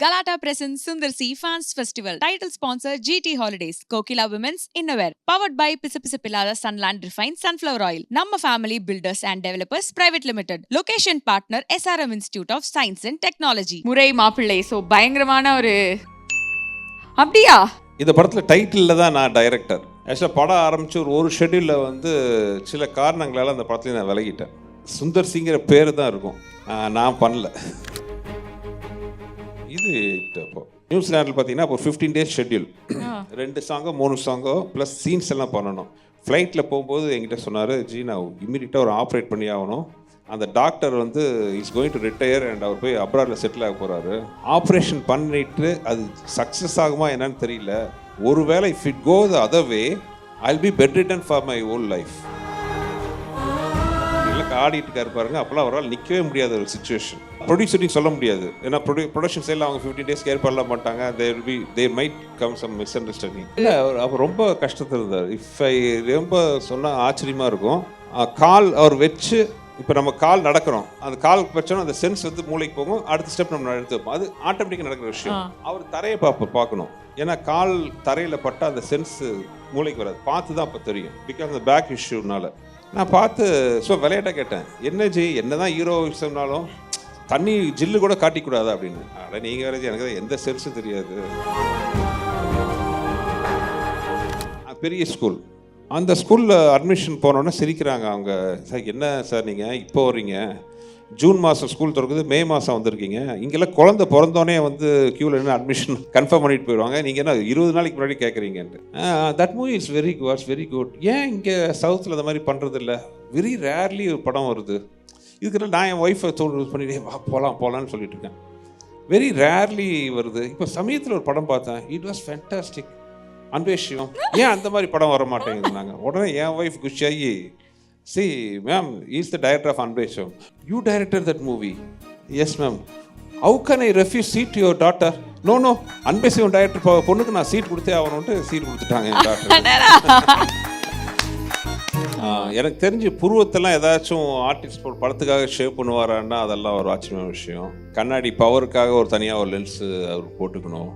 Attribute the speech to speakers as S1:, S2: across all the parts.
S1: Galata presents Sundar C Fans Festival. Title sponsor GT Holidays. Kokila Women's Innerwear. Powered by Pisapillada Sunland Refined Sunflower Oil. Namma Family Builders and Developers Private Limited. Location partner SRM Institute of Science and Technology. முறை மாப்பிள்ளை. So பயங்கரமான ஒரு அப்படியா
S2: இந்த படத்தில் டைட்டிலில் தான் நான் director. ஆக்சுவலாக படம் ஆரம்பித்து ஒரு ஷெட்யூலில் வந்து சில காரணங்களால் அந்த படத்துலேயும் நான் விலகிட்டேன். சுந்தர் சிங்கிற பேர் தான் இருக்கும், நான் பண்ணல. இது இப்போ நியூசிலாண்டில் பார்த்தீங்கன்னா இப்போ 15 days ஷெட்யூல், 2 சாங்கோ 3 சாங்கோ ப்ளஸ் சீன்ஸ் எல்லாம் பண்ணணும். ஃப்ளைட்டில் போகும்போது என்கிட்ட சொன்னார், ஜி நான் இம்மீடியட்டாக ஒரு ஆப்ரேட் பண்ணி ஆகணும். அந்த டாக்டர் வந்து is going to retire and அவர் போய் அப்ராடில் செட்டில் ஆக போகிறாரு. ஆப்ரேஷன் பண்ணிட்டு அது சக்ஸஸ் ஆகுமா என்னன்னு தெரியல. ஒருவேளை if it go the other way I will be bed ridden for my whole life. ஆடிட்டு இருக்காரு பாருங்க, அப்போல்லாம் அவரால் நிற்கவே முடியாத ஒரு சுச்சுவேஷன். ப்ரொடியூசரிங் சொல்ல முடியாது, ஏன்னா ப்ரொடக்ஷன் சைடில் அவங்க 15 days கேர் பண்ண மாட்டாங்க. There might come some misunderstanding. இல்லை அவர் ரொம்ப கஷ்டத்தில் இருந்தார். இஃப் ஐ ரொம்ப சொன்னால் ஆச்சரியமாக இருக்கும். கால் அவர் வச்சு இப்போ நம்ம கால் நடக்கிறோம், அந்த கால் வச்சோன்னா அந்த சென்ஸ் வந்து மூளைக்கு போகும், அடுத்த ஸ்டெப் நம்ம எடுத்து வைப்போம். அது ஆட்டோமேட்டிக்காக நடக்கிற விஷயம். அவர் தரையை பார்க்கணும், ஏன்னா கால் தரையில் பட்டால் அந்த சென்ஸ் மூளைக்கு வராது. பார்த்து தான் அப்போ தெரியும், பிகாஸ் அந்த பேக் இஷ்யூனால. நான் பார்த்து விளையாட்டாக கேட்டேன், என்ன ஜெய் என்ன தான் ஹீரோ விஷயம்னாலும் தண்ணி ஜில்லு கூட காட்டிக்கூடாதா அப்படின்னு. அட நீங்கள் வேறு, எனக்கு தான் எந்த சென்ஸும் தெரியாது. பெரிய ஸ்கூல், அந்த ஸ்கூலில் அட்மிஷன் போனோன்னே சிரிக்கிறாங்க அவங்க. சார் என்ன சார் நீங்கள் இப்போ வர்றீங்க, ஜூன் மாதம் ஸ்கூல் திறக்குது, மே மாதம் வந்திருக்கீங்க, இங்கெல்லாம் குழந்தை பிறந்தோடனே வந்து க்யூவில் நின்று அட்மிஷன் கன்ஃபார்ம் பண்ணிட்டு போயிடுவாங்க, நீங்கள் என்ன 20 நாளைக்கு முன்னாடி கேட்குறீங்கன்ட்டு. That movie is very good. ஏன் இங்கே சவுத்தில் அந்த மாதிரி பண்ணுறதில்ல? வெரி ரேர்லி ஒரு படம் வருது. இதுக்கு நான் என் ஒய்ஃபை பண்ணிட்டே வா போகலான்னு சொல்லிட்டு இருக்கேன். வெரி ரேர்லி வருது. இப்போ சமயத்தில் ஒரு படம் பார்த்தேன், இட் வாஸ் ஃபேண்டாஸ்டிக், அன்வேஷியம். ஏன் அந்த மாதிரி படம் வர மாட்டேங்குதுனாங்க. உடனே என் wife குஷியாகி, see ma'am, he is the director of Anvesham. You directed that movie? Yes ma'am. How can I refuse seat to your daughter? No, Anvesham director பொண்ணுக்கு நான் சீட் கொடுத்தே ஆகணும்ட்டு சீட் கொடுத்துட்டாங்க என் டாக்டர். எனக்கு தெரிஞ்சு புருவத்தெல்லாம் ஏதாச்சும் ஆர்டிஸ்ட் படத்துக்காக ஷேவ் பண்ணுவாரான்னா அதெல்லாம் ஒரு ஆச்சரியமான விஷயம். கண்ணாடி பவருக்காக ஒரு தனியாக ஒரு லென்ஸு அவர் போட்டுக்கணும்.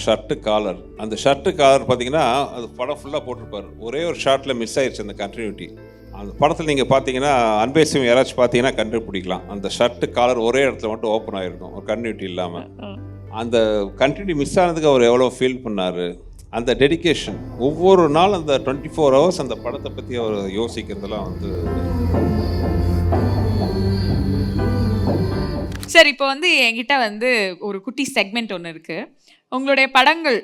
S2: ஷர்ட்டு காலர், அந்த ஷர்ட்டு காலர் பார்த்தீங்கன்னா அது படம் ஃபுல்லாக போட்டிருப்பார். ஒரே ஒரு ஷார்ட்டில் மிஸ் ஆயிடுச்சு அந்த கண்டினியூட்டி. அந்த படத்தில் நீங்கள் பார்த்தீங்கன்னா அன்பேசியம் யாராச்சும் பார்த்தீங்கன்னா கண்டுபிடிக்கலாம். அந்த ஷர்ட்டு காலர் ஒரே இடத்துல மட்டும் ஓப்பன் ஆகிருக்கும், ஒரு கண்டினியூட்டி இல்லாமல். அந்த கண்டினியூட்டி மிஸ் ஆனதுக்கு அவர் எவ்வளோ ஃபீல் பண்ணார். அந்த டெடிக்கேஷன், ஒவ்வொரு நாள் அந்த 24 hours அந்த படத்தை பற்றி அவர் யோசிக்கிறதுலாம் வந்து.
S1: சார் இப்போ வந்து என்கிட்ட வந்து ஒரு குட்டி செக்மெண்ட் ஒன்று இருக்குது. உங்களுடைய படங்கள்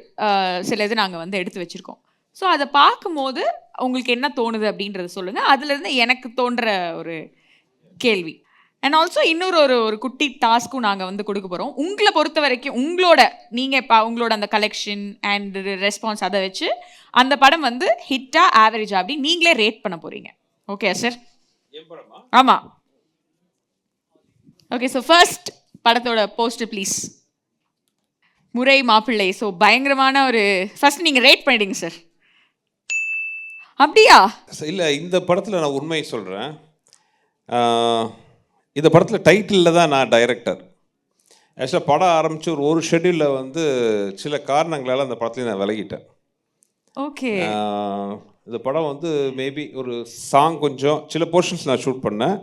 S1: சில இது நாங்கள் வந்து எடுத்து வச்சுருக்கோம். ஸோ அதை பார்க்கும்போது உங்களுக்கு என்ன தோணுது அப்படின்றத சொல்லுங்கள். அதுலேருந்து எனக்கு தோன்ற ஒரு கேள்வி அண்ட் ஆல்சோ இன்னொரு ஒரு குட்டி டாஸ்க்கும் நாங்கள் வந்து கொடுக்க போகிறோம். உங்களை பொறுத்த வரைக்கும் நீங்கள் இப்போ உங்களோட அந்த கலெக்ஷன் அண்ட் ரெஸ்பான்ஸ் அதை வச்சு அந்த படம் வந்து ஹிட்டா ஆவரேஜா அப்படி நீங்களே ரேட் பண்ண போகிறீங்க. Okay sir? ஆமாம். ஓகே, ஸோ ஃபர்ஸ்ட் படத்தோட போஸ்டர் ப்ளீஸ். முறை மாப்பிள்ளை. ஸோ பயங்கரமான ஒரு ஃபர்ஸ்ட் நீங்கள் ரேட் பண்ணிடுங்க சார். அப்படியா?
S2: இல்லை, இந்த படத்தில் நான் உண்மையை சொல்கிறேன். இந்த படத்தில் டைட்டிலில் தான் நான் டைரக்டர். ஆக்சுவலாக படம் ஆரம்பித்து ஒரு ஷெட்யூலில் வந்து சில காரணங்களால் அந்த படத்துலேயும் நான் விலகிட்டேன்.
S1: ஓகே.
S2: இந்த படம் வந்து மேபி ஒரு சாங் கொஞ்சம் சில போர்ஷன்ஸ் நான் ஷூட் பண்ணேன்.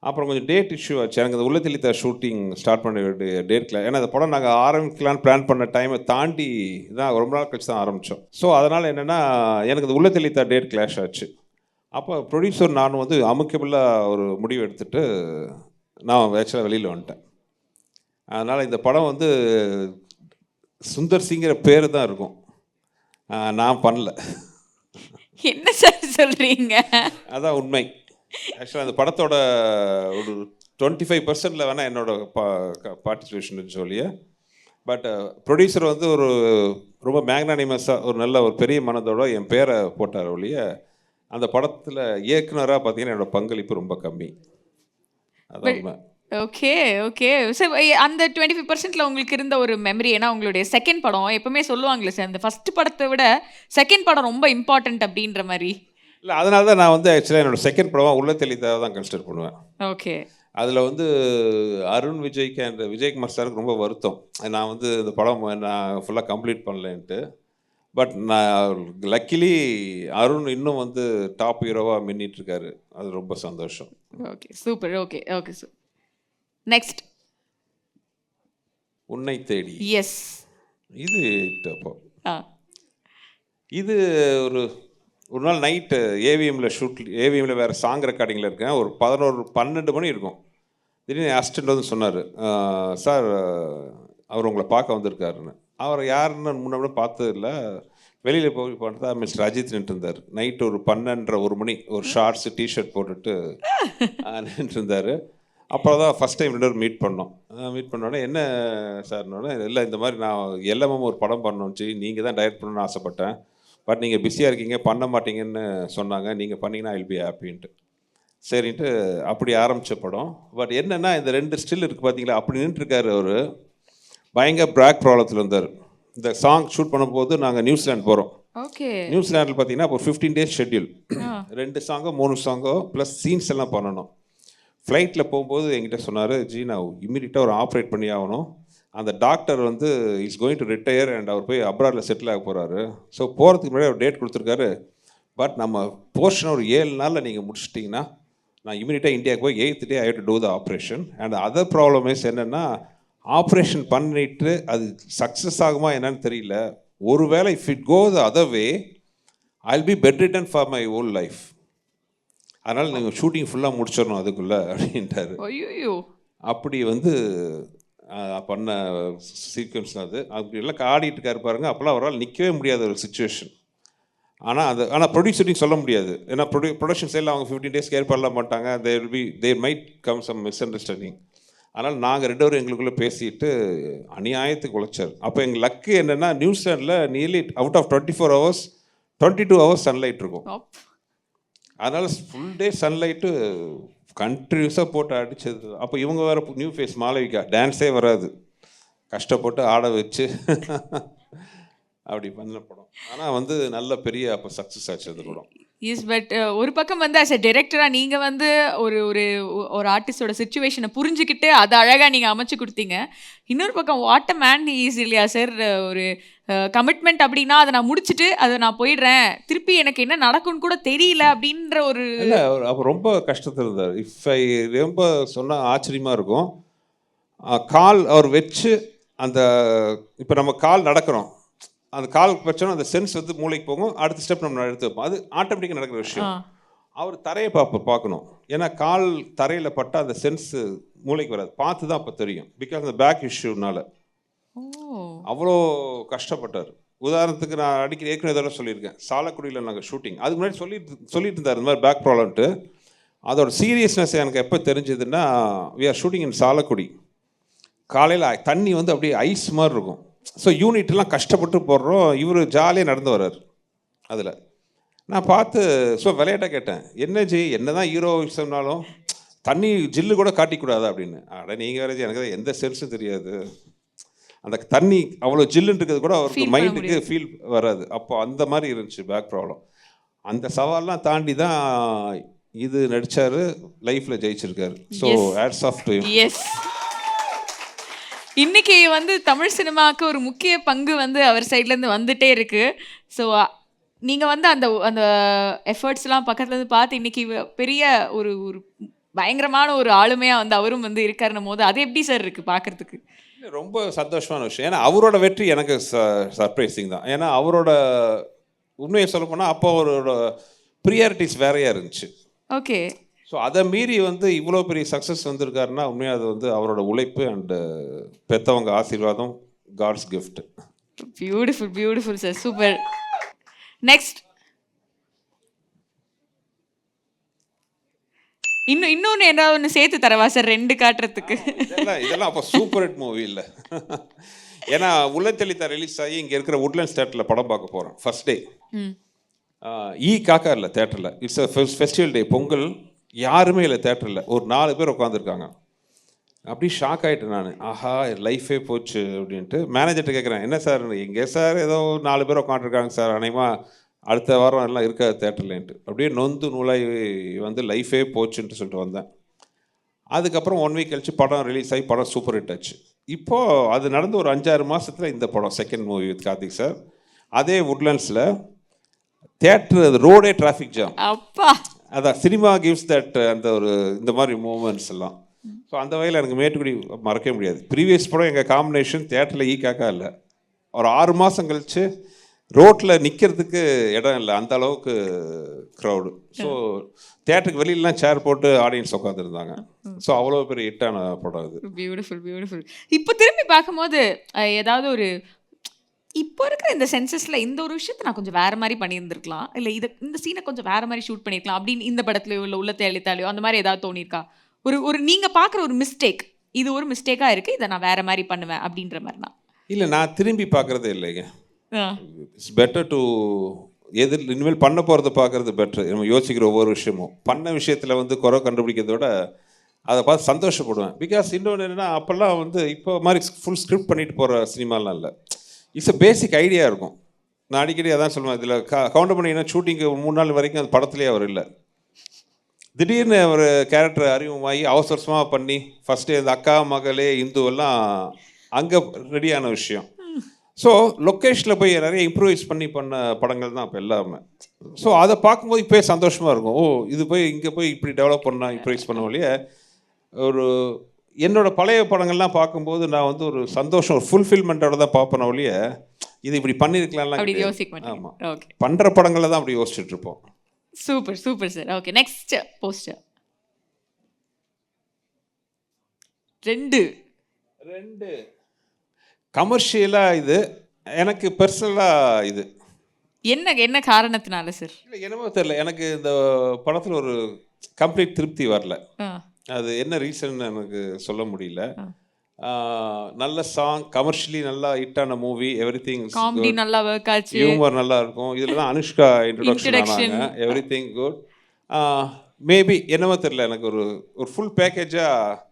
S2: அப்புறம் கொஞ்சம் டேட் இஷ்யூ ஆச்சு. எனக்கு அந்த உள்ளத்தெளித்த ஷூட்டிங் ஸ்டார்ட் பண்ண வேண்டிய டேட்டில், ஏன்னா அந்த படம் நாங்கள் ஆரம்பிக்கலான்னு பிளான் பண்ண டைமை தாண்டி தான் ரொம்ப நாள் கழிச்சு தான் ஆரம்பித்தோம். ஸோ அதனால் என்னென்னா எனக்கு அந்த உள்ளத்தெளித்த டேட் கிளாஷ் ஆச்சு. அப்போ ப்ரொடியூசர் நானும் வந்து அமுக்கபிளாக ஒரு முடிவு எடுத்துகிட்டு நான் ஆக்சுவலாக வெளியில் வந்துட்டேன். அதனால் இந்த படம் வந்து சுந்தர் சிங்கிற பேர் தான் இருக்கும், நான் பண்ணல.
S1: என்ன சார் சொல்கிறீங்க?
S2: அதான் உண்மை. ஆக்சுவலாக அந்த படத்தோட ஒரு 25% வேணால் என்னோட பார்ட்டிசிபேஷன் சொல்லிய. பட் ப்ரொடியூசர் வந்து ஒரு ரொம்ப மேக்னானிமஸாக ஒரு நல்ல ஒரு பெரிய மனதோட என் பேரை போட்டார் ஒழிய, அந்த படத்தில் இயக்குனராக பார்த்தீங்கன்னா என்னோடய பங்களிப்பு ரொம்ப கம்மி. அதான் உண்மை.
S1: Okay sir. அந்த 25% உங்களுக்கு இருந்த ஒரு மெமரி, ஏன்னா உங்களுடைய செகண்ட் படம் எப்பவுமே சொல்லுவாங்களே சார், அந்த ஃபர்ஸ்ட் படத்தை விட செகண்ட் படம் ரொம்ப இம்பார்ட்டன்ட் அப்படின்ற மாதிரி.
S2: இல்லை, அதனால தான் நான் வந்து ஆக்சுவலாக என்னோடய செகண்ட் படமாக உள்ளத்தெளித்தாக தான் கன்சிடர் பண்ணுவேன்.
S1: ஓகே.
S2: அதில் வந்து அருண் விஜய்க்கு அண்ட் விஜயகுமார் சாருக்கு ரொம்ப வருத்தம். நான் வந்து இந்த படம் நான் ஃபுல்லாக கம்ப்ளீட் பண்ணலேன்ட்டு. பட் நான் லக்கிலி அருண் இன்னும் வந்து டாப் ஹீரோவாக மின்னிட்டு இருக்காரு. அது ரொம்ப சந்தோஷம்.
S1: Okay super. Okay okay sir. Next.
S2: உன்னை தேடி.
S1: எஸ்.
S2: இது அப்போ
S1: ஆ
S2: இது ஒரு ஒரு நாள் நைட்டு ஏவிஎம்மில் வேறு சாங் ரெக்கார்டிங்கில் இருக்கேன். ஒரு 11-12 மணி இருக்கும். திடீர்னு அசிஸ்டண்ட் வந்து சொன்னார், சார் அவர் உங்களை பார்க்க வந்திருக்காருன்னு. அவர் யாருன்னு முன்னாடி பார்த்தது இல்லை. வெளியில் போய் பார்த்தா மிஸ்டர் அஜித் நின்று இருந்தார். நைட்டு ஒரு 12:30 மணி ஒரு ஷார்ட்ஸு டிஷர்ட் போட்டுட்டு நின்று இருந்தார். அப்புறம் தான் ஃபஸ்ட் டைம் 2 பேரும் மீட் பண்ணோம். மீட் பண்ணோடனே என்ன சார்னோடனே, இல்லை இந்த மாதிரி நான் எல்எம்எம் ஒரு படம் பண்ணோம்ச்சு, நீங்கள் தான் டைரக்ட் பண்ணணும்னு ஆசைப்பட்டேன். பட் நீங்கள் பிஸியாக இருக்கீங்க, பண்ண மாட்டீங்கன்னு சொன்னாங்க. நீங்கள் பண்ணிங்கன்னா ஐல் பி ஹாப்பின்ட்டு. சரின்ட்டு அப்படி ஆரம்பித்த படம். பட் என்னென்னா இந்த 2 ஸ்டில் இருக்குது பார்த்தீங்களா, அப்படி நின்றுருக்காரு அவர். பயங்கர பேக் ப்ராப்ளத்தில் இருந்தார். இந்த சாங் ஷூட் பண்ணும்போது நாங்கள் நியூசிலாந்து போகிறோம்.
S1: ஓகே.
S2: நியூசிலாண்டில் பார்த்தீங்கன்னா இப்போ 15 days ஷெட்யூல். 2 சாங்கோ 3 சாங்கோ ப்ளஸ் சீன்ஸ் எல்லாம் பண்ணணும். ஃப்ளைட்டில் போகும்போது என்கிட்ட சொன்னார், ஜி நான் இம்மீடியட்டாக ஒரு ஆப்ரேட் பண்ணி ஆகணும். அந்த டாக்டர் வந்து is going to retire and அவர் போய் அப்ராடில் செட்டில் ஆக போகிறாரு. ஸோ போகிறதுக்கு முன்னாடி ஒரு டேட் கொடுத்துருக்காரு. பட் நம்ம போர்ஷனை ஒரு 7 நாளில் நீங்கள் முடிச்சிட்டிங்கன்னா நான் இம்மீடியட்டாக இந்தியாவுக்கு போய் 8th day I have to do the operation. And other problem is என்னென்னா, ஆப்ரேஷன் பண்ணிட்டு அது சக்ஸஸ் ஆகுமா என்னன்னு தெரியல. ஒருவேளை if it go the other way I will be bed ridden for my whole life. அதனால் நீங்கள் ஷூட்டிங் ஃபுல்லாக முடிச்சிடணும் அதுக்குள்ளே அப்படின்ட்டாரு.
S1: ஐயோ.
S2: அப்படி வந்து பண்ண சீக்வன்ஸ் அது. அப்படி எல்லாம் ஆடிட்டு இருக்காரு பாருங்க. அப்போல்லாம் அவரால் நிற்கவே முடியாத ஒரு சுச்சுவேஷன். ஆனால் ப்ரொடியூசரிங் சொல்ல முடியாது. ஏன்னா ப்ரொடக்ஷன் சைடில் அவங்க 15 days ஏற்பாடுலாம் மாட்டாங்க. There might come some misunderstanding. அதனால் நாங்கள் 2 பேரும் எங்களுக்குள்ளே பேசிட்டு அநியாயத்துக்கு உழைச்சார். அப்போ எங்கள் லக்கு என்னென்னா, நியூசிலாண்டில் nearly out of 24 hours 22 hours sunlight இருக்கும். அதனால் ஃபுல் டே சன்லைட்டு கண்டினியூஸாக போட்டு அடித்தது. அப்போ இவங்க வேறு நியூ ஃபேஸ் மாளவிகா, டான்ஸே வராது, கஷ்டப்பட்டு ஆட வச்சு அப்படி பண்ண படம். ஆனால் வந்து நல்ல பெரிய அப்போ சக்ஸஸ் ஆச்சு அந்த படம்.
S1: எஸ். பட் ஒரு பக்கம் வந்து ஆஸ் எ டைரக்டராக நீங்கள் வந்து ஒரு ஒரு ஒரு ஆர்டிஸ்டோட சுச்சுவேஷனை புரிஞ்சுக்கிட்டு அதை அழகாக நீங்கள் அமைச்சு கொடுத்தீங்க. இன்னொரு பக்கம் வாட் அ மேன் இஸ் இல்லையா சார். ஒரு கமிட்மெண்ட் அப்படின்னா அதை நான் முடிச்சுட்டு அதை நான் போயிடுறேன், திருப்பி எனக்கு என்ன நடக்கும்னு கூட தெரியல அப்படின்ற ஒரு.
S2: இல்லை, அப்போ ரொம்ப கஷ்டத்தில் இருந்தார். இஃப் ஐ ரொம்ப சொன்னால் ஆச்சரியமாக இருக்கும். கால் அவர் வச்சு அந்த இப்போ நம்ம கால் நடக்கிறோம், அந்த கால் வச்சோன்னா அந்த சென்ஸ் வந்து மூளைக்கு போகும், அடுத்த ஸ்டெப் நம்ம எடுத்து வைப்போம். அது ஆட்டோமேட்டிக்காக நடக்கிற விஷயம். அவர் தரையை பார்க்கணும். ஏன்னா கால் தரையில் பட்டால் அந்த சென்ஸு மூளைக்கு வராது, பார்த்து தான் அப்போ தெரியும். பிகாஸ் அந்த பேக் இஷ்யூனால அவ்வளோ கஷ்டப்பட்டார். உதாரணத்துக்கு நான் அடிக்கடி ஏற்கனவே தடவை சொல்லியிருக்கேன், சாலக்குடியில் நாங்கள் ஷூட்டிங். அதுக்கு முன்னாடி சொல்லிட்டு இருந்தார் இந்த மாதிரி பேக் ப்ராப்ளம்ட்டு. அதோட சீரியஸ்னஸ் எனக்கு எப்போ தெரிஞ்சதுன்னா, we are shooting in Chalakudy. காலையில் தண்ணி வந்து அப்படியே ஐஸ் மாதிரி இருக்கும். ஸோ யூனிட்லாம் கஷ்டப்பட்டு போடுறோம். இவர் ஜாலியாக நடந்து வர்றார். அதில் நான் பார்த்து விளையாட்டாக கேட்டேன், என்ன ஜி என்ன தான் ஹீரோ சொன்னாலும் தண்ணி ஜில்லு கூட காட்டிக்கூடாது அப்படின்னு. அட நீங்கள் வேறு, எனக்கு தான் எந்த சென்ஸும் தெரியாது. அந்த தண்ணி அவ்வளோ ஜில்லுன்னு இருக்கிறது கூட அவருக்கு மைண்டுக்கு ஃபீல் வராது. அப்போ அந்த மாதிரி இருந்துச்சு பேக் ப்ராப்ளம். அந்த சவால்லாம் தாண்டி தான் இது நடித்தார், லைஃப்பில் ஜெயிச்சிருக்காரு. So hats off to him.
S1: Yes. இன்னைக்கு வந்து தமிழ் சினிமாவுக்கு ஒரு முக்கிய பங்கு வந்து அவர் சைட்லேருந்து வந்துட்டே இருக்கு. ஸோ நீங்கள் வந்து அந்த அந்த எஃபர்ட்ஸ்லாம் பக்கத்துலேருந்து பார்த்து இன்னைக்கு பெரிய ஒரு ஒரு பயங்கரமான ஒரு ஆளுமையாக வந்து அவரும் வந்து இருக்காருன்னும் போது அது எப்படி சார் இருக்குது பார்க்குறதுக்கு?
S2: ரொம்ப சந்தோஷமான விஷயம். ஏன்னா அவரோட வெற்றி எனக்கு சர்ப்ரைசிங் தான். ஏன்னா அவரோட உண்மையை சொல்ல போனால் அப்போ அவரோட ப்ரியாரிட்டிஸ் வேறையாக இருந்துச்சு.
S1: ஓகே.
S2: ஸோ அதை மீறி வந்து இவ்வளோ பெரிய சக்ஸஸ் வந்திருக்காருன்னா உண்மையாக அது வந்து அவரோட உழைப்பு அண்டு பெற்றவங்க ஆசீர்வாதம், God's gift.
S1: Beautiful beautiful sir, super. Next. இன்னொன்று ஏதாவது ஒன்று சேர்த்து தரவா சார் 2 காட்டுறதுக்கு?
S2: இதெல்லாம் அப்போ சூப்பர் ஹிட் மூவி இல்லை. ஏன்னா உள்ளத்தெளித்தா ரிலீஸ் ஆகி இங்கே இருக்கிற உட்லண்ட்ஸ் தேட்டரில் படம் பார்க்க போகிறோம் ஃபர்ஸ்ட் டே. காக்கா இல்லை தேட்டரில். இட்ஸ் அ ஃபெஸ்டிவல் டே, பொங்கல். யாருமே இல்லை தேட்டரில், ஒரு 4 பேர் உட்காந்துருக்காங்க. அப்படி ஷாக் ஆகிட்டேன் நான். ஆஹா லைஃபே போச்சு அப்படின்ட்டு மேனேஜர்கிட்ட கேட்குறேன், என்ன சார் எங்கே சார் ஏதோ 4 பேர் உட்காந்துருக்காங்க சார், அநேகமாக அடுத்த வாரம் எல்லாம் இருக்காது தேட்டர்லேன்ட்டு. அப்படியே நொந்து நூலாய் வந்து லைஃபே போச்சுன்ட்டு சொல்லிட்டு வந்தேன். அதுக்கப்புறம் 1 வீக் கழிச்சு படம் ரிலீஸ் ஆகி படம் சூப்பர் ஹிட் ஆச்சு. இப்போது அது நடந்து ஒரு 5-6 மாதத்தில் இந்த படம் second movie with Karthik sir. அதே உட்லண்ட்ஸில் தியேட்டர் அது ரோடே டிராஃபிக் ஜாம்.
S1: அப்பா
S2: அதான் சினிமா கிவ்ஸ் தட் அந்த ஒரு இந்த மாதிரி மூமெண்ட்ஸ் எல்லாம். ஸோ அந்த வகையில் எனக்கு மேட்டுக்குடி மறக்கவே முடியாது. ப்ரீவியஸ் படம் எங்கள் காம்பினேஷன் தியேட்டரில் ஈக்காக்கா இல்லை. ஒரு 6 மாதம் கழிச்சு ரோட்டில் நிற்கிறதுக்கு இடம் இல்லை, அந்த அளவுக்கு க்ரௌடு. ஸோ தியேட்டருக்கு வெளியிலலாம் சேர் போட்டு ஆடியன்ஸ் உட்காந்துருந்தாங்க. ஸோ அவ்வளோ பெரிய ஹிட்டான படம் அது.
S1: Beautiful beautiful. இப்போ திரும்பி பார்க்கும்போது ஏதாவது ஒரு இப்போ இருக்கிற இந்த சென்சஸில் இந்த ஒரு விஷயத்தை நான் கொஞ்சம் வேறு மாதிரி பண்ணியிருந்திருக்கலாம், இல்லை இந்த சீனை கொஞ்சம் வேறு மாதிரி ஷூட் பண்ணியிருக்கலாம் அப்படின்னு இந்த படத்துலையோ இல்லை உள்ள தேளித்தாலையோ அந்த மாதிரி ஏதாவது தோணியிருக்கா? ஒரு நீங்கள் பார்க்குற ஒரு மிஸ்டேக், இது ஒரு மிஸ்டேக்காக இருக்குது, இதை நான் வேறு மாதிரி பண்ணுவேன் அப்படின்ற மாதிரினா? இல்லை,
S2: நான் திரும்பி பார்க்குறதே இல்லைங்க. இட்ஸ் பெட்டர் டு இனிமேல் பண்ண போகிறத பார்க்குறது பெட்ரு. நம்ம யோசிக்கிற ஒவ்வொரு விஷயமும் பண்ண விஷயத்தில் வந்து குறை கண்டுபிடிக்கிறத விட அதை பார்த்து சந்தோஷப்படுவேன். பிகாஸ் இன்னொன்று என்னென்னா, அப்போல்லாம் வந்து இப்போ மாதிரி ஃபுல் ஸ்கிரிப்ட் பண்ணிட்டு போகிற சினிமாலாம் இல்லை. இட்ஸ் அ பேசிக் ஐடியா இருக்கும். நான் அடிக்கடி அதான் சொல்லுவேன், இதில் கவுண்ட் பண்ணிங்கன்னா ஷூட்டிங்கு 3 நாள் வரைக்கும் அந்த படத்துலேயே அவர் இல்லை. திடீர்னு ஒரு கேரக்டர் அறிமுகமாகி அவசரமாக பண்ணி ஃபஸ்ட்டு இந்த அக்கா மகளே இந்துவெல்லாம் அங்கே ரெடியான விஷயம். ஸோ லொக்கேஷனில் போய் நிறைய இம்ப்ரூவைஸ் பண்ண படங்கள் தான் அப்போ எல்லாமே. ஸோ அதை பார்க்கும்போது இப்போ சந்தோஷமாக இருக்கும். ஓ, இது போய் இங்கே போய் இப்படி டெவலப் பண்ணால் இம்ப்ரூவைஸ் பண்ண வழியே ஒரு என்னோடய பழைய படங்கள்லாம் பார்க்கும்போது நான் வந்து ஒரு சந்தோஷம், ஒரு ஃபுல்ஃபில்மெண்ட்டோட தான் பார்ப்பேன் ஒழிய இது இப்படி பண்ணியிருக்கலாம்லாம்
S1: யோசிக்க மாட்டேன்.
S2: ஆமாம், பண்ணுற படங்களில் தான் அப்படி யோசிச்சுட்டு இருப்போம்.
S1: Super super sir. Okay, next poster. 2
S2: கமர்ஷியலாக இது எனக்கு பர்சனலாக இது
S1: என்ன காரணத்தினால சார்?
S2: இல்லை, என்னமோ தெரியல, எனக்கு இந்த படத்தில் ஒரு கம்ப்ளீட் திருப்தி வரல. அது என்ன ரீசன் எனக்கு சொல்ல முடியல. நல்ல சாங், கமர்ஷியலி நல்லா ஹிட்டான மூவி, எவ்ரிதிங்
S1: காமெடி நல்லா வர்க் ஆச்சு,
S2: ஹியூமர் நல்லா இருக்கும். இதில் தான் அனுஷ்கா இன்ட்ரோடக்ஷன் ஆனாங்க, எவ்ரிதிங் குட். மேபி என்னமோ தெரியல, எனக்கு ஒரு ஃபுல் பேக்கேஜாக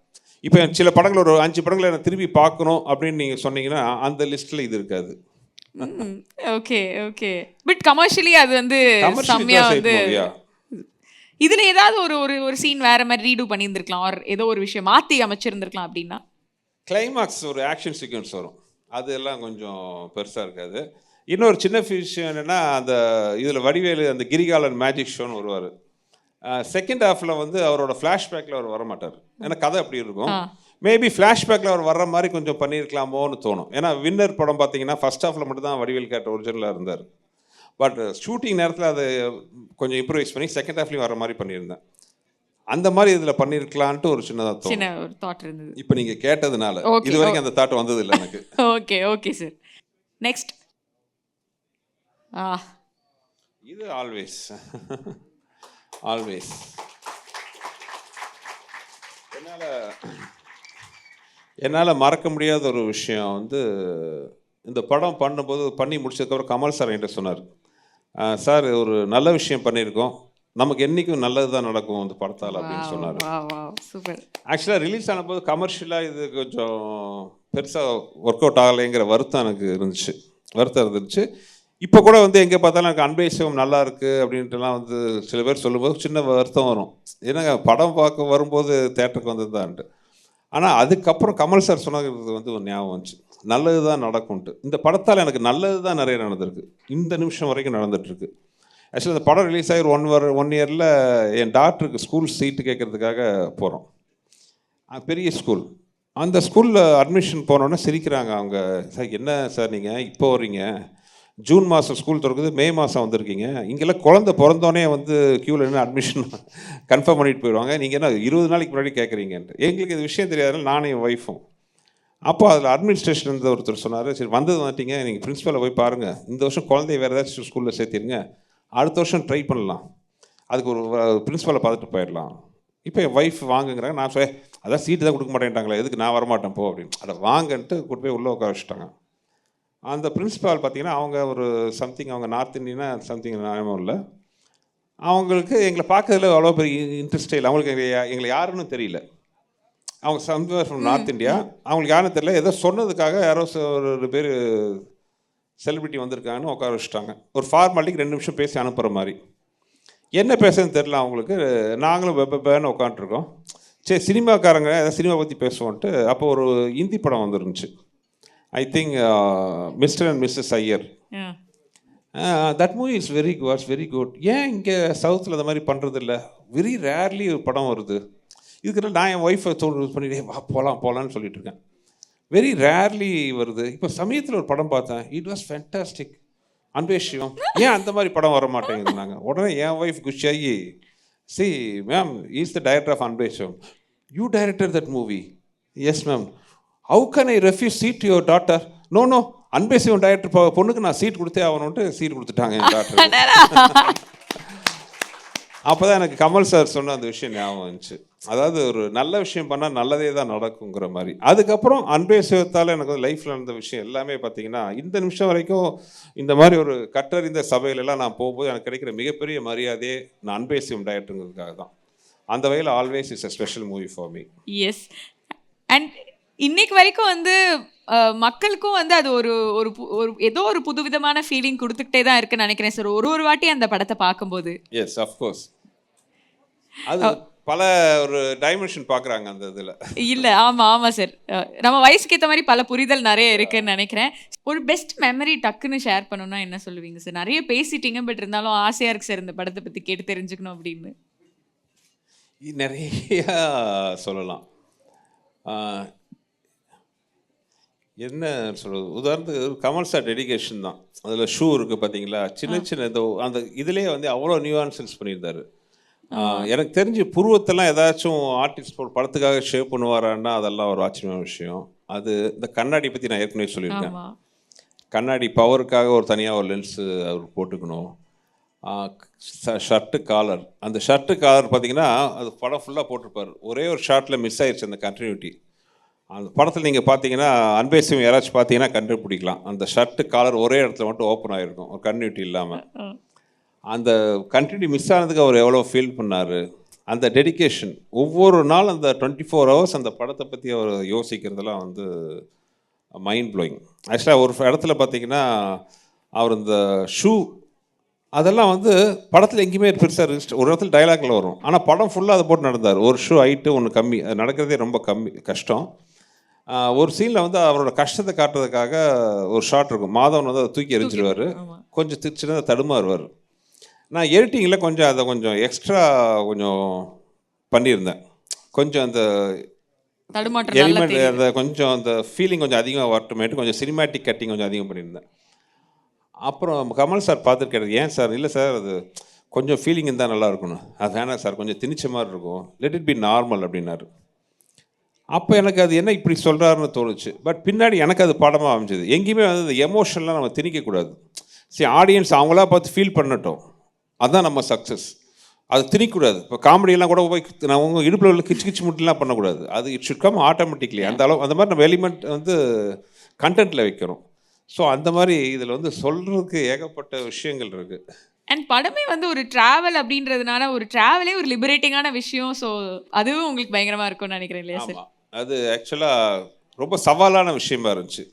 S2: இப்போ சில படங்கள் ஒரு 5 படங்களை எனக்கு திருப்பி பார்க்கணும் அப்படின்னு நீங்கள் சொன்னீங்கன்னா அந்த லிஸ்ட்டில் இது இருக்காது.
S1: ஓகே ஓகே, பட் கமர்ஷியலி அது வந்து செம்மையா வந்து இதுல ஏதாவது ஒரு சீன் வேற மாதிரி ரீடு பண்ணியிருந்திருக்கலாம், ஆர் ஏதோ ஒரு விஷயம் மாற்றி அமைச்சிருந்திருக்கலாம் அப்படின்னா?
S2: கிளைமாக்ஸ் ஒரு ஆக்ஷன் சீக்வன்ஸ் வரும், அது எல்லாம் கொஞ்சம் பெருசாக இருக்காது. இன்னொரு சின்ன விஷயம் என்னென்னா, அந்த இதில் வடிவேலு அந்த கிரிகாலன் மேஜிக் ஷோன்னு வருவார். செகண்ட் ஹாஃபில் வந்து அவரோட ஃப்ளாஷ்பேக்கில் அவர் வரமாட்டார், ஏன்னா கதை அப்படி இருக்கும். மேபி ஃப்ளாஷ்பேக்கில் அவர் வர்ற மாதிரி கொஞ்சம் பண்ணியிருக்கலாமோன்னு தோணும். ஏன்னா வின்னர் படம் பார்த்தீங்கன்னா ஃபர்ஸ்ட் ஹாஃபில் மட்டும் தான் வடிவேல் கேட்ட ஒரிஜினலாக இருந்தார். பட் ஷூட்டிங் நேரத்தில் அதை கொஞ்சம் இம்ப்ரூவைஸ் பண்ணி செகண்ட் ஹாஃப்லேயும் வர மாதிரி பண்ணியிருந்தேன். அந்த மாதிரி இதில் பண்ணியிருக்கலான்ட்டு ஒரு சின்ன ஒரு
S1: தாட் இருந்தது.
S2: இப்போ நீங்கள் கேட்டதுனால இது வரைக்கும் அந்த தாட் வந்தது இல்லை எனக்கு.
S1: Okay okay sir. நெக்ஸ்ட்
S2: இது ஆல்வேஸ் ஆல்வேஸ் என்னால் மறக்க முடியாத ஒரு விஷயம் வந்து, இந்த படம் பண்ணும்போது பண்ணி முடிச்சதுக்கப்புறம் கமல் சார் என்கிட்ட சொன்னார், சார் ஒரு நல்ல விஷயம் பண்ணியிருக்கோம், நமக்கு என்றைக்கும் நல்லது தான் நடக்கும் அந்த படத்தால் அப்படின்னு சொன்னார். ஆக்சுவலாக ரிலீஸ் ஆனபோது கமர்ஷியலாக இது கொஞ்சம் பெருசாக ஒர்க் அவுட் ஆகலைங்கிற வருத்தம் எனக்கு இருந்துச்சு. இப்போ கூட வந்து எங்கே பார்த்தாலும் எனக்கு அன்பே சிவம் நல்லா இருக்குது அப்படின்ட்டுலாம் வந்து சில பேர் சொல்லும்போது சின்ன வருத்தம் வரும், ஏன்னா படம் பார்க்க வரும்போது தேட்டருக்கு வந்தது தான்ட்டு. ஆனால் அதுக்கப்புறம் கமல் சார் சொன்னது வந்து ஒரு ஞாபகம் வந்துச்சு, நல்லது தான் நடக்கும்ட்டு. இந்த படத்தால் எனக்கு நல்லது தான் நிறைய நடந்திருக்கு, இந்த நிமிஷம் வரைக்கும் நடந்துகிட்ருக்கு. ஆக்சுவலி இந்த படம் ரிலீஸ் ஆகி 1 இயரில் என் டாக்டருக்கு ஸ்கூல் சீட்டு கேட்குறதுக்காக போகிறோம். பெரிய ஸ்கூல், அந்த ஸ்கூலில் அட்மிஷன் போனோன்னே சிரிக்கிறாங்க அவங்க, சார் என்ன சார் நீங்கள் இப்போ வர்றீங்க, ஜூன் மாதம் ஸ்கூல் திறக்குது, மே மாதம் வந்திருக்கீங்க, இங்கெல்லாம் குழந்தை பிறந்தோடனே வந்து க்யூவில் நின்று அட்மிஷன் கன்ஃபார்ம் பண்ணிட்டு போயிடுவாங்க, நீங்கள் என்ன 20 நாளைக்கு முன்னாடி கேட்குறீங்கன்ட்டு. எங்களுக்கு இது விஷயம் தெரியாதுனால நானும் என் ஒய்ஃபும். அப்போ அதில் அட்மினிஸ்ட்ரேஷன் இருந்து ஒருத்தர் சொன்னார், சரி வந்துட்டீங்க, நீங்கள் பிரின்ஸிபலை போய் பாருங்கள், இந்த வருஷம் குழந்தைய வேறு ஏதாச்சும் ஸ்கூலில் சேர்த்திருங்க, அடுத்த வருஷம் ட்ரை பண்ணலாம், அதுக்கு ஒரு பிரின்ஸிபலை பார்த்துட்டு போயிடலாம். இப்போ என் ஒய்ஃப் வாங்குங்கிறாங்க. நான் அதான் சீட்டு தான் கொடுக்க மாட்டேன்ட்டாங்களே, எதுக்கு நான் வரமாட்டேன் போ அப்படின்னு. அதை வாங்கன்ட்டு கூட்டு போய் உள்ளே உட்கார வச்சுட்டாங்க. அந்த பிரின்ஸிபால் பார்த்தீங்கன்னா அவங்க ஒரு சம்திங், அவங்க நார்த் இந்தியனா சம்திங் நியாயமும் இல்லை, அவங்களுக்கு எங்களை பார்க்கறதுல அவ்வளோ பெரிய இன்ட்ரெஸ்டே இல்லை. அவங்களுக்கு எங்களை யாருன்னு தெரியல, அவங்க சம்வேர் ஃப்ரம் நார்த் இந்தியா, அவங்களுக்கு யாருன்னு தெரியல, ஏதோ சொன்னதுக்காக யாரோ ஒரு பேர் செலிபிரிட்டி வந்திருக்காங்கன்னு உட்கார வச்சுட்டாங்க. ஒரு ஃபார்மாலிட்டிக்கு 2 நிமிஷம் பேசி அனுப்புகிற மாதிரி. என்ன பேசுறதுன்னு தெரில அவங்களுக்கு. நாங்களும் வெப்பன்னு உட்காந்துருக்கோம். சரி சினிமாக்காரங்க ஏதாவது சினிமா பற்றி பேசுவோன்ட்டு அப்போ ஒரு ஹிந்தி படம் வந்துருந்துச்சு. I think Mr and Mrs Iyer. That movie is very good. ஏன் இங்கே சவுத்தில் அந்த மாதிரி பண்ணுறது இல்லை? வெரி ரேர்லி ஒரு படம் வருது. இதுக்கு நான் என் ஒய்ஃபை பண்ணிட்டே வா போகலான்னு சொல்லிட்டு இருக்கேன். வெரி ரேர்லி வருது. இப்போ சமயத்தில் ஒரு படம் பார்த்தேன். It was fantastic. அன்பே சிவம். ஏன் அந்த மாதிரி படம் வர மாட்டேங்குதுனாங்க. உடனே என் wife குஷியாகி, see ma'am, he is the director of Anbe Shivam. You directed that movie? Yes ma'am. How can I refuse seat to your daughter? No, Anbe Shivam director பொண்ணுக்கு நான் seat கொடுத்தே ஆகணும்ட்டு சீட் கொடுத்துட்டாங்க என் டாக்டர். அப்போ தான் எனக்கு Kamal sir சொன்ன அந்த விஷயம் ஞாபகம் வந்துச்சு. அதாவது ஒரு நல்ல விஷயம் பண்ணால் நல்லதே தான் நடக்குங்கிற மாதிரி. அதுக்கப்புறம் அன்பே சிவத்தால் எனக்கு வந்து லைஃப்பில் நடந்த விஷயம் எல்லாமே பார்த்தீங்கன்னா இந்த நிமிஷம் வரைக்கும் இந்த மாதிரி ஒரு கற்றறிந்த சபையிலெல்லாம் நான் போகும்போது எனக்கு கிடைக்கிற மிகப்பெரிய மரியாதையே நான் அன்பே சிவம் டைரக்டருங்கிறதுக்காக தான். அந்த வகையில் always is a special movie for me.
S1: Yes. And இன்னைக்கு வரைக்கும் வந்து மக்களுக்கும் வந்து அது ஒரு ஒரு ஏதோ ஒரு புதுவிதமான ஃபீலிங் கொடுத்துக்கிட்டே தான் இருக்குன்னு நினைக்கிறேன் சார் ஒரு வாட்டி அந்த படத்தை பார்க்கும்போது.
S2: Yes of course. அது பல ஒரு டைமென்ஷன் பார்க்குறாங்க அந்த இதில். இல்லை
S1: ஆமாம் சார். நம்ம வயசுக்கு ஏற்ற மாதிரி பல புரிதல் நிறைய இருக்குன்னு நினைக்கிறேன். ஒரு பெஸ்ட் மெமரி டக்குன்னு ஷேர் பண்ணணும்னா என்ன சொல்லுவீங்க சார்? நிறைய பேசிட்டீங்க, பட் இருந்தாலும் ஆசையாக இருக்கு சார் இந்த படத்தை பற்றி கேட்டு தெரிஞ்சுக்கணும் அப்படின்னு.
S2: நிறைய சொல்லலாம். என்ன சொல்கிறது, உதாரணத்துக்கு கமல் சார் டெடிகேஷன் தான். அதில் ஷூ இருக்குது பார்த்தீங்களா, சின்ன அந்த இதுலேயே வந்து அவ்வளோ நியூஆன்சன்ஸ் பண்ணியிருந்தாரு. எனக்கு தெரிஞ்சு புருவத்தெல்லாம் ஏதாச்சும் ஆர்டிஸ்ட் படத்துக்காக ஷேவ் பண்ணுவாரான்னா அதெல்லாம் ஒரு ஆச்சரியமான விஷயம். அது இந்த கண்ணாடி பற்றி நான் ஏற்கனவே சொல்லியிருக்கேன். கண்ணாடி பவருக்காக ஒரு தனியாக ஒரு லென்ஸு அவர் போட்டுக்கணும். ஷர்ட்டு காலர், அந்த ஷர்ட்டு காலர் பார்த்தீங்கன்னா அது படம் ஃபுல்லாக போட்டிருப்பார். ஒரே ஒரு ஷார்ட்டில் மிஸ் ஆயிடுச்சு அந்த கண்டினியூட்டி. அந்த படத்தில் நீங்கள் பார்த்தீங்கன்னா அன்பே சிவம் யாராச்சும் பார்த்தீங்கன்னா கண்டுபிடிக்கலாம். அந்த ஷர்ட்டு காலர் ஒரே இடத்துல மட்டும் ஓப்பன் ஆகிருக்கும், ஒரு கண்டினியூட்டி இல்லாமல். அந்த கண்டினியூட்டி மிஸ் ஆனதுக்கு அவர் எவ்வளோ ஃபீல் பண்ணார். அந்த டெடிக்கேஷன் ஒவ்வொரு நாள் அந்த 24 hours அந்த படத்தை பற்றி அவர் யோசிக்கிறதெல்லாம் வந்து மைண்ட் ப்ளோயிங். ஆக்சுவலாக ஒரு இடத்துல பார்த்தீங்கன்னா அவர் இந்த ஷூ அதெல்லாம் வந்து படத்தில் எங்கேயுமே பெருசாக ரிஜிஸ்டர், ஒரு இடத்துல டைலாக்ல வரும், ஆனால் படம் ஃபுல்லாக அதை போட்டு நடந்தார். ஒரு ஷூ ஹைட்டு ஒன்று கம்மி, அது நடக்கிறதே ரொம்ப கஷ்டம். ஒரு சீனில் வந்து அவரோட கஷ்டத்தை காட்டுறதுக்காக ஒரு ஷாட் இருக்கும். மாதவன் வந்து அதை தூக்கி எரிஞ்சிருவார், கொஞ்சம் திருச்சினா தடுமாறுவார். நான் எடிட்டிங்கில் கொஞ்சம் அதை கொஞ்சம் எக்ஸ்ட்ரா கொஞ்சம் பண்ணியிருந்தேன். கொஞ்சம் அந்த எலிமெண்ட் அந்த கொஞ்சம் அந்த ஃபீலிங் கொஞ்சம் அதிகமாக வரட்டுமேட்டு கொஞ்சம் சினிமேட்டிக் கட்டிங் கொஞ்சம் அதிகம் பண்ணியிருந்தேன். அப்புறம் கமல் சார் பார்த்துட்டு கேட்டது, ஏன் சார்? இல்லை சார், அது கொஞ்சம் ஃபீலிங் இருந்தால் நல்லா இருக்கணும். அது வேணாம் சார், கொஞ்சம் திணிச்ச மாதிரி இருக்கும், லெட் இட் பி நார்மல் அப்படின்னாரு. அப்போ எனக்கு அது என்ன இப்படி சொல்கிறாருன்னு தோணுச்சு. பட் பின்னாடி எனக்கு அது படமாக அமைஞ்சது. எங்கேயுமே வந்து இந்த எமோஷன்லாம் நம்ம திணிக்கக்கூடாது. சரி, ஆடியன்ஸ் அவங்களா பார்த்து ஃபீல் பண்ணட்டும், அதுதான் நம்ம சக்ஸஸ். அது திணிக்கூடாது. இப்போ காமெடியெல்லாம் கூட போய் நான் உங்கள் இடுப்பில் உள்ள கிச்சு முட்டிலாம் பண்ணக்கூடாது. அது இட் ஷுட் கம் ஆட்டோமேட்டிக்லி. அந்த அளவு அந்த மாதிரி நம்ம எலிமெண்ட் வந்து கண்டென்ட்டில் வைக்கிறோம். ஸோ அந்த மாதிரி இதில் வந்து சொல்கிறதுக்கு ஏகப்பட்ட விஷயங்கள் இருக்குது.
S1: அண்ட் படமே வந்து ஒரு ட்ராவல் அப்படின்றதுனால ஒரு ட்ராவலே ஒரு லிபரேட்டிங்கான விஷயம். ஸோ அதுவும் உங்களுக்கு பயங்கரமாக இருக்கும்னு நினைக்கிறேன் இல்லையா சார்?
S2: அது ஆக்சுவலாக ரொம்ப சவாலான விஷயமா இருந்துச்சு.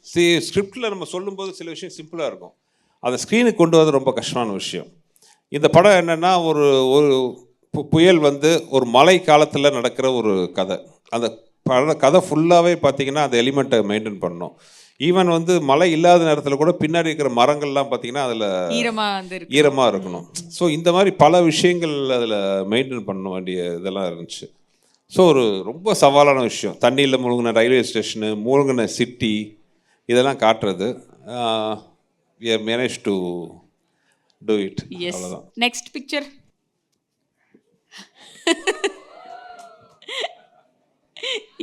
S2: ஸ்கிரிப்டில் நம்ம சொல்லும்போது சில விஷயம் சிம்பிளாக இருக்கும், அதை ஸ்க்ரீனுக்கு கொண்டு வந்து ரொம்ப கஷ்டமான விஷயம். இந்த படம் என்னென்னா ஒரு ஒரு புயல் வந்து ஒரு மழை காலத்தில் நடக்கிற ஒரு கதை. அந்த கதை ஃபுல்லாகவே பார்த்திங்கன்னா அந்த எலிமெண்ட்டை மெயின்டைன் பண்ணணும். ஈவன் வந்து மழை இல்லாத நேரத்தில் கூட பின்னாடி இருக்கிற மரங்கள்லாம் பார்த்திங்கன்னா அதில் ஈரமாக இருக்கணும். ஸோ இந்த மாதிரி பல விஷயங்கள் அதில் மெயின்டைன் பண்ண வேண்டிய இதெல்லாம் இருந்துச்சு. ஸோ ஒரு ரொம்ப சவாலான விஷயம். தண்ணியில் மூழ்கின ரயில்வே ஸ்டேஷனு, மூழ்கின சிட்டி, இதெல்லாம் காட்டுறது. we have managed to do it.
S1: Yes. Next picture.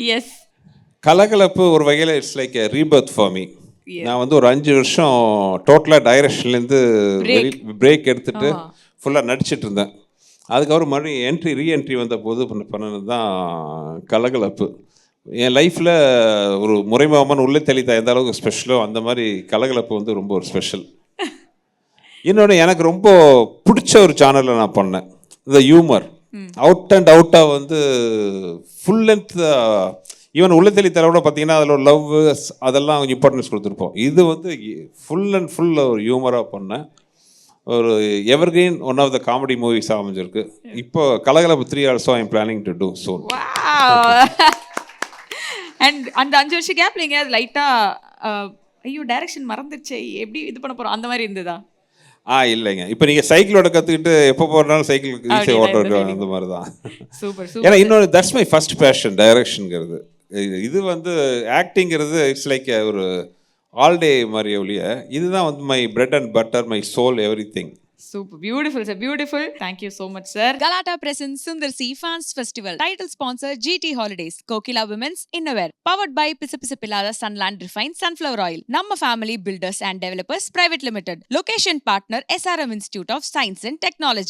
S1: Yes.
S2: கலகலப்பு ஒரு வகையில் it's like a Rebirth for me. நான் வந்து ஒரு 5 வருஷம் டோட்டலாக டைரக்ஷன்லேருந்து பிரேக் எடுத்துகிட்டு ஃபுல்லாக நடிச்சிட்டு இருந்தேன். அதுக்கப்புறம் மறுபடியும் ரீஎன்ட்ரி வந்த போது பண்ணது தான் கலகலப்பு. என் லைஃப்பில் ஒரு முறைமாமன் உள்ளே தெளித்தா எந்த அளவுக்கு ஸ்பெஷலோ அந்த மாதிரி கலகலப்பு வந்து ரொம்ப ஒரு ஸ்பெஷல். இன்னொன்று எனக்கு ரொம்ப பிடிச்ச ஒரு சேனலில் நான் பண்ணேன், இந்த ஹியூமர் அவுட் அண்ட் அவுட்டாக வந்து ஃபுல் லென்த். ஈவன் உள்ள தெளித்தலை கூட பார்த்தீங்கன்னா அதில் ஒரு லவ் அதெல்லாம் கொஞ்சம் இம்பார்ட்டன்ஸ் கொடுத்துருப்போம். இது வந்து ஃபுல் அண்ட் ஃபுல் ஒரு ஹியூமராக பண்ணேன். ஒரு evergreen one of the comedy movies அமைஞ்சிருக்கு. இப்போ Kalakalappu 3 also I am planning to do soon.
S1: And அந்த 5 வருஷம் கேப்ல எங்கேயாவது லைட்டா ஐயோ டைரக்ஷன் மறந்துடுச்சே எப்படி இது பண்ண போறோம் அந்த மாதிரி இருந்ததா?
S2: இல்லைங்க. இப்போ நீங்கள் சைக்கிளோட கற்றுக்கிட்டு எப்போ போகிறனாலும் சைக்கிள் ஈஸியாக ஓட்டுற அந்த மாதிரி தான்.
S1: சூப்பர்
S2: ஏன்னா
S1: சூப்பர்.
S2: இன்னொரு தட்ஸ் மை ஃபர்ஸ்ட் பேஷன் டைரக்ஷனுங்கிறது. இது வந்து ஆக்டிங்கிறது இட்ஸ் லைக் ஒரு ஆல் டே மாதிரி ஒழிய இதுதான் வந்து my bread and butter, my soul, everything.
S1: Super beautiful sir, beautiful. Thank you so much sir.
S3: Galata presents Sundar C Fans Festival. Title sponsor GT Holidays. Kokila Women's Innerwear. Powered by Pisapilada Sunland Refined Sunflower Oil. Namma Family Builders and Developers Private Limited. Location partner SRM Institute of Science and Technology.